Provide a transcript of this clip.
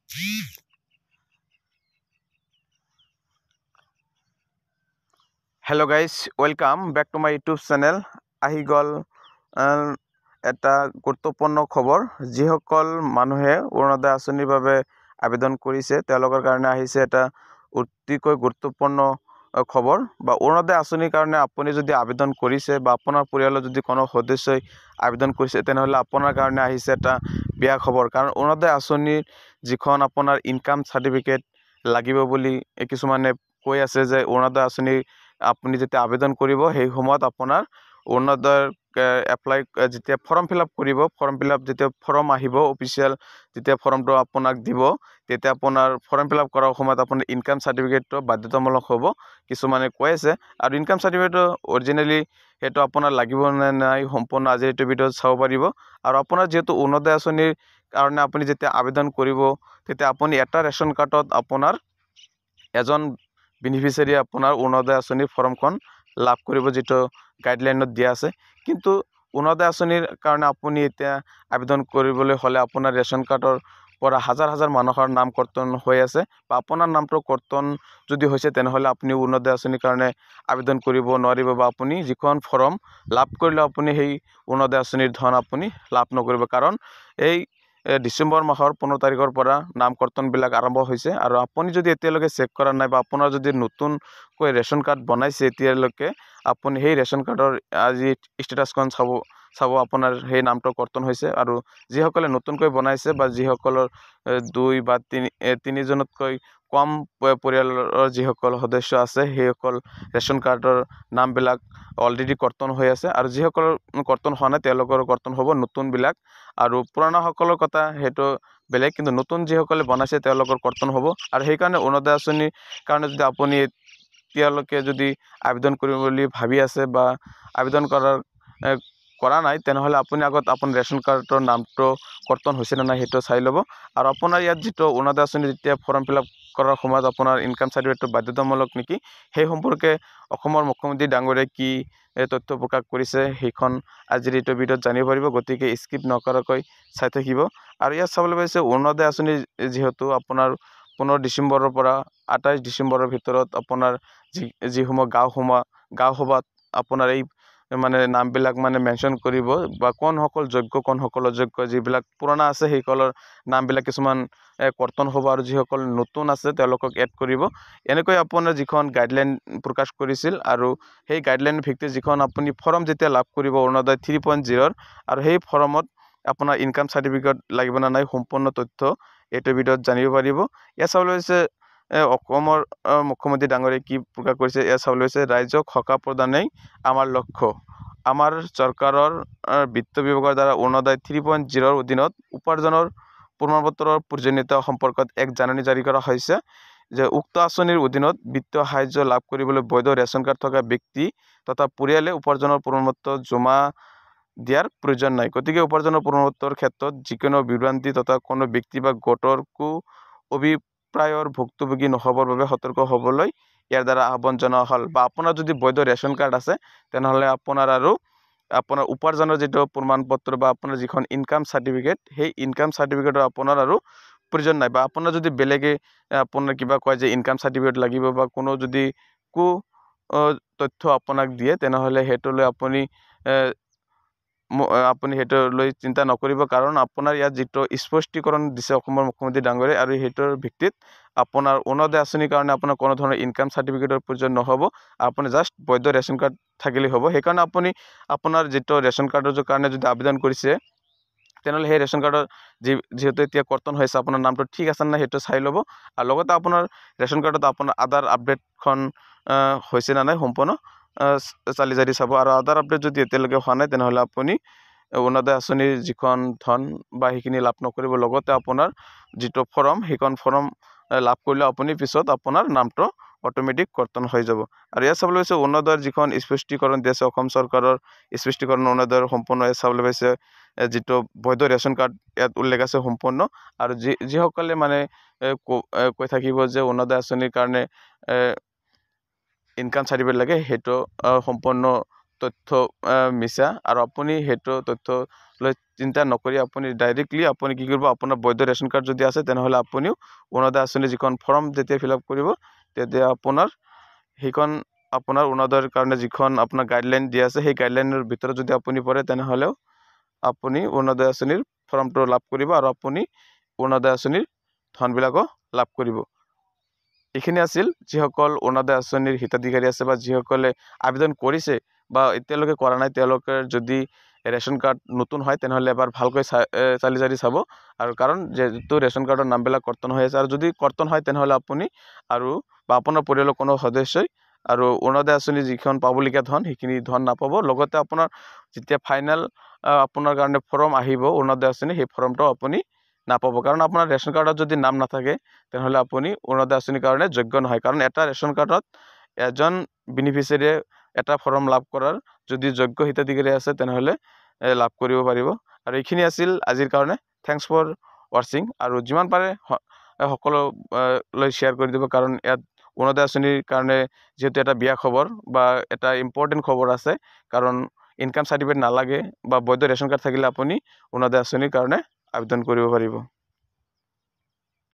Hello guys, welcome back to my YouTube channel. আহি গল এটা গুৰুত্বপূৰ্ণ খবৰ যিসকল মানুহে অৰুণোদয় আঁচনিৰ বাবে আবেদন কৰিছে তেওঁলোকৰ কাৰণে আহিছে এটা অতিকৈ গুৰুত্বপূৰ্ণ খবৰ বা অৰুণোদয় আঁচনিৰ কাৰণে আপুনি যদি আবেদন কৰিছে বা আপোনাৰ পৰিয়ালৰ যদি কোনো সদস্যই আবেদন কৰিছে তেনেহলে আপোনাৰ কাৰণে আহিছে এটা বেয়া খবৰ কাৰণ অৰুণোদয় আঁচনিৰ যিখন আপোনাৰ ইনকাম সাৰ্টিফিকেট লাগিব বুলি কিছুমানে কৈ আছে যে অৰুণোদয় আঁচনি আপুনি যেতিয়া আবেদন কৰিব সেই সময়ত আপোনাৰ অৰুণোদয় এপ্লাই যেতিয়া ফৰ্ম ফিলআপ কৰিব ফৰ্ম ফিলআপ যেতিয়া ফৰ্ম আহিব অফিচিয়েল যেতিয়া ফৰ্মটো আপোনাক দিব তেতিয়া আপোনাৰ ফৰ্ম ফিলআপ কৰাৰ সময়ত আপোনাৰ ইনকাম সাৰ্টিফিকেটটো বাধ্যতামূলক হ'ব কিছুমানে কৈ আছে আৰু ইনকাম সাৰ্টিফিকেটটো অৰিজিনালি হেতু আপোনাৰ লাগিব নে নাই সম্পূৰ্ণ আজি এই ভিডিঅ'ত চাব পাৰিব আৰু আপোনাৰ যেহেতু অৰুণোদয় আঁচনিৰ কাৰণে আপুনি যেতিয়া আবেদন কৰিব তেতিয়া আপুনি এটা ৰেশন কাৰ্ডত আপোনাৰ এজন বেনিফিচিয়াৰী আপোনাৰ অৰুণোদয় আঁচনিৰ ফৰ্মখন লাভ কৰিব যেটো গাইডলাইনত দিয়া আছে কিন্তু অৰুণোদয় আঁচনিৰ কাৰণে আপুনি এতিয়া আবেদন কৰিবলৈ হলে আপোনাৰ ৰেশন কাৰ্ডৰ পৰা হাজাৰ হাজাৰ মানুহৰ নাম কৰ্তন হৈ আছে বা আপোনাৰ নামটো কৰ্তন যদি হৈছে তেনেহলে আপুনি অৰুণোদয় আঁচনিৰ কাৰণে আবেদন কৰিব নোৱাৰিব বা আপুনি যিখন ফৰ্ম লাভ কৰিলে আপুনি সেই অৰুণোদয় আঁচনিৰ ধন আপুনি লাভ নকৰিব কাৰণ এই ডিসেম্বৰ মাহৰ 15 তাৰিখৰ পৰা নাম কৰ্তনবিলাক আৰম্ভ হৈছে আৰু আপুনি যদি এতিয়ালৈকে চেক কৰা নাই বা আপোনাৰ যদি নতুনকৈ ৰেশন কাৰ্ড বনাইছে এতিয়ালৈকে আপুনি সেই ৰেশন কাৰ্ডৰ আজি ষ্টেটাছখন চাব আপোনাৰ সেই নামটো কৰ্তন হৈছে আৰু যিসকলে নতুনকৈ বনাইছে বা যিসকলৰ 2 বা 3 জনতকৈ কম পৰিয়ালৰ যিসকল সদস্য আছে সেইসকল ৰেশন কাৰ্ডৰ নামবিলাক অলৰেডি কৰ্তন হৈ আছে আৰু যিসকল কৰ্তন হোৱা নাই তেওঁলোকৰ কৰ্তন হ'ব নতুনবিলাক আৰু পুৰণা সকলৰ কথা হেতু বেলেগ কিন্তু নতুন যিসকলে বনাইছে তেওঁলোকৰ কৰ্তন হ'ব আৰু সেই কাৰণে অৰুণোদয় আঁচনিৰ কাৰণে যদি আপুনি এতিয়ালৈকে যদি আবেদন কৰিম বুলি ভাবি আছে বা আবেদন কৰা নাই তেনেহলে আপুনি আগত আপোনাৰ ৰেশন কাৰ্ডৰ নামটো কৰ্তন হৈছে না নাই হেতু চাই ল'ব আৰু আপোনাৰ ইয়াত যেটো অৰুণোদয় আঁচনি যেতিয়া ফৰ্ম ফিলআপ কৰাৰ সময়ত আপোনাৰ ইনকাম সাৰ্টিফিকেটটো বাধ্যতামূলক নেকি সেই সম্পৰ্কে অসমৰ মুখ্যমন্ত্ৰী ডাঙৰীয়াই কি তথ্য প্ৰকাশ কৰিছে সেইখন আজিৰ এই ভিডিঅ'ত জানিব পাৰিব গতিকে স্কিপ নকৰাকৈ চাই থাকিব আৰু ইয়াত চাবলৈ পাইছে অৰুণোদয় আঁচনি যেহেতু আপোনাৰ 15 ডিসেম্বৰৰ পৰা 28 ডিসেম্বৰৰ ভিতৰত আপোনাৰ যিসমূহ গাঁও সভাত আপোনাৰ এই মানে নামবিলাক মানে মেনশন কৰিব বা কোনসকল যোগ্য কোনসকল অযোগ্য যিবিলাক পুৰণা আছে সেইসকলৰ নামবিলাক কিছুমান কৰ্তন হ'ব আৰু যিসকল নতুন আছে তেওঁলোকক এড কৰিব এনেকৈ আপোনাৰ যিখন গাইডলাইন প্ৰকাশ কৰিছিল আৰু সেই গাইডলাইন ভিত্তিত যিখন আপুনি ফৰ্ম যেতিয়া লাভ কৰিব অৰুণোদয় 3.0 আৰু সেই ফৰ্মত আপোনাৰ ইনকাম সাৰ্টিফিকেট লাগিব না নাই সম্পূৰ্ণ তথ্য এইটো ভিডিঅ'ত জানিব পাৰিব ইয়াত চাবলৈ হৈছে অসমৰ মুখ্যমন্ত্ৰী ডাঙৰীয়াই কি প্ৰকাশ কৰিছে ইয়াত চাবলৈ হৈছে ৰাজ্যক সকাহ প্ৰদানেই আমাৰ লক্ষ্য আমাৰ চৰকাৰৰ বিত্ত বিভাগৰ দ্বাৰা অৰুণোদয় 3.0 অধীনত উপাৰ্জনৰ প্ৰমাণপত্ৰৰ প্ৰয়োজনীয়তা সম্পৰ্কত এক জাননী জাৰি কৰা হৈছে যে উক্ত আঁচনিৰ অধীনত বিত্তীয় সাহায্য লাভ কৰিবলৈ বৈধ ৰেশন কাৰ্ড থকা ব্যক্তি তথা পৰিয়ালে উপাৰ্জনৰ প্ৰমাণপত্ৰ জমা দিয়াৰ প্ৰয়োজন নাই গতিকে উপাৰ্জনৰ প্ৰমাণপত্ৰৰ ক্ষেত্ৰত যিকোনো বিভ্ৰান্তি তথা কোনো ব্যক্তি বা গোটৰ অভিপ্ৰায়ৰ ভুক্তভোগী নহবৰ বাবে সতৰ্ক হ'বলৈ ইয়াৰ দ্বাৰা আহ্বান জনোৱা হ'ল বা আপোনাৰ যদি বৈধ ৰেশন কাৰ্ড আছে তেনেহলে আপোনাৰ উপাৰ্জনৰ যেটো প্ৰমাণপত্ৰ বা আপোনাৰ যিখন ইনকাম সাৰ্টিফিকেট সেই ইনকাম সাৰ্টিফিকেটৰ আপোনাৰ আৰু প্ৰয়োজন নাই বা আপোনাৰ যদি বেলেগে আপোনাৰ কিবা কয় যে ইনকাম সাৰ্টিফিকেট লাগিব বা কোনো যদি তথ্য আপোনাক দিয়ে তেনেহলে হেতুলৈ আপুনি হেতুলৈ চিন্তা নকৰিব কাৰণ আপোনাৰ ইয়াত যেটো স্পষ্টীকৰণ দিছে অসমৰ মুখ্যমন্ত্ৰী ডাঙৰীয়াই আৰু হেতুৰ ভিত্তিত আপোনাৰ অৰুণোদয় আঁচনিৰ কাৰণে আপোনাৰ কোনো ধৰণৰ ইনকাম সাৰ্টিফিকেটৰ প্ৰয়োজন নহব আপুনি জাস্ট বৈধ ৰেশন কাৰ্ড থাকিলেই হ'ব সেইকাৰণে আপুনি আপোনাৰ যেটো ৰেশন কাৰ্ডৰ কাৰণে যদি আবেদন কৰিছে তেনেহলে সেই ৰেশন কাৰ্ডৰ যেহেতু এতিয়া কৰ্তন হৈছে আপোনাৰ নামটো ঠিক আছে না হেতু চাই ল'ব আৰু লগতে আপোনাৰ ৰেশন কাৰ্ডত আপোনাৰ আধাৰ আপডেটখন হৈছে না নাই সম্পূৰ্ণ চালি জাৰি চাব আৰু আধাৰ আপডেট যদি এতিয়ালৈকে হোৱা নাই তেনেহলে আপুনি অৰুণোদয় আঁচনিৰ যিখন ধন বা সেইখিনি লাভ নকৰিব লগতে আপোনাৰ যেটো ফৰ্ম সেইখন ফৰ্ম লাভ কৰিলে আপুনি পিছত আপোনাৰ নামটো অটোমেটিক কৰ্তন হৈ যাব আৰু ইয়াত চাবলৈ হৈছে অৰুণোদয়ৰ যিখন স্পষ্টীকৰণ দিছে অসম চৰকাৰৰ স্পষ্টীকৰণ অৰুণোদয়ৰ সম্পূৰ্ণ চাবলৈ পাইছে যেটো বৈধ ৰেশন কাৰ্ড ইয়াত উল্লেখ আছে সম্পূৰ্ণ আৰু যিসকলে মানে কৈ থাকিব যে অৰুণোদয় আঁচনিৰ কাৰণে ইনকাম সাৰ্টিফিকেট লাগে হেতু সম্পূৰ্ণ তথ্য মিছা আৰু আপুনি সেইটো তথ্য লৈ চিন্তা নকৰি আপুনি ডাইৰেক্টলি আপুনি কি কৰিব আপোনাৰ বৈধ ৰেচন কাৰ্ড যদি আছে তেনেহ'লে আপুনিও অৰুণোদয় আঁচনি যিখন ফৰ্ম যেতিয়া ফিল আপ কৰিব তেতিয়া আপোনাৰ সেইখন আপোনাৰ অৰুণোদয়ৰ কাৰণে যিখন আপোনাৰ গাইডলাইন দিয়া আছে সেই গাইডলাইনৰ ভিতৰত যদি আপুনি পৰে তেনেহ'লেও আপুনি অৰুণোদয় আঁচনিৰ ফৰ্মটো লাভ কৰিব আৰু আপুনি অৰুণোদয় আঁচনিৰ ধনবিলাকো লাভ কৰিব। এইখিনি আছিল যিসকল অৰুণোদয় আঁচনিৰ হিতাধিকাৰী আছে বা যিসকলে আবেদন কৰিছে বা এতিয়ালৈকে কৰা নাই তেওঁলোকে যদি ৰেচন কাৰ্ড নতুন হয় তেনেহ'লে এবাৰ ভালকৈ চালি জাৰি চাব আৰু কাৰণ যেহেতু ৰেচন কাৰ্ডৰ নামবিলাক কৰ্তন হৈ আছে আৰু যদি কৰ্তন হয় তেনেহ'লে আপুনি আৰু বা আপোনাৰ পৰিয়ালৰ কোনো সদস্যই আৰু অৰুণোদয় আঁচনি যিখন পাবলগীয়া ধন সেইখিনি ধন নাপাব। লগতে আপোনাৰ যেতিয়া ফাইনেল আপোনাৰ কাৰণে ফৰ্ম আহিব অৰুণোদয় আঁচনি সেই ফৰ্মটো আপুনি নাপাব কাৰণ আপোনাৰ ৰেচন কাৰ্ডত যদি নাম নাথাকে তেনেহ'লে আপুনি অৰুণোদয় আঁচনিৰ কাৰণে যোগ্য নহয় কাৰণ এটা ৰেচন কাৰ্ডত এজন বেনিফিচিয়াৰীয়ে এটা ফৰ্ম লাভ কৰাৰ যদি যোগ্য হিতাধিকাৰী আছে তেনেহ'লে লাভ কৰিব পাৰিব। আৰু এইখিনি আছিল আজিৰ কাৰণে। থেংকছ ফৰ ৱাচিং আৰু যিমান পাৰে সকলোলৈ শ্বেয়াৰ কৰি দিব কাৰণ ইয়াত অৰুণোদয় আঁচনিৰ কাৰণে যিহেতু এটা বিয়া খবৰ বা এটা ইম্পৰ্টেণ্ট খবৰ আছে কাৰণ ইনকাম চাৰ্টিফিকেট নালাগে বা বৈধ ৰেচন কাৰ্ড থাকিলে আপুনি অৰুণোদয় আঁচনিৰ কাৰণে আবেদন কৰিব পাৰিব।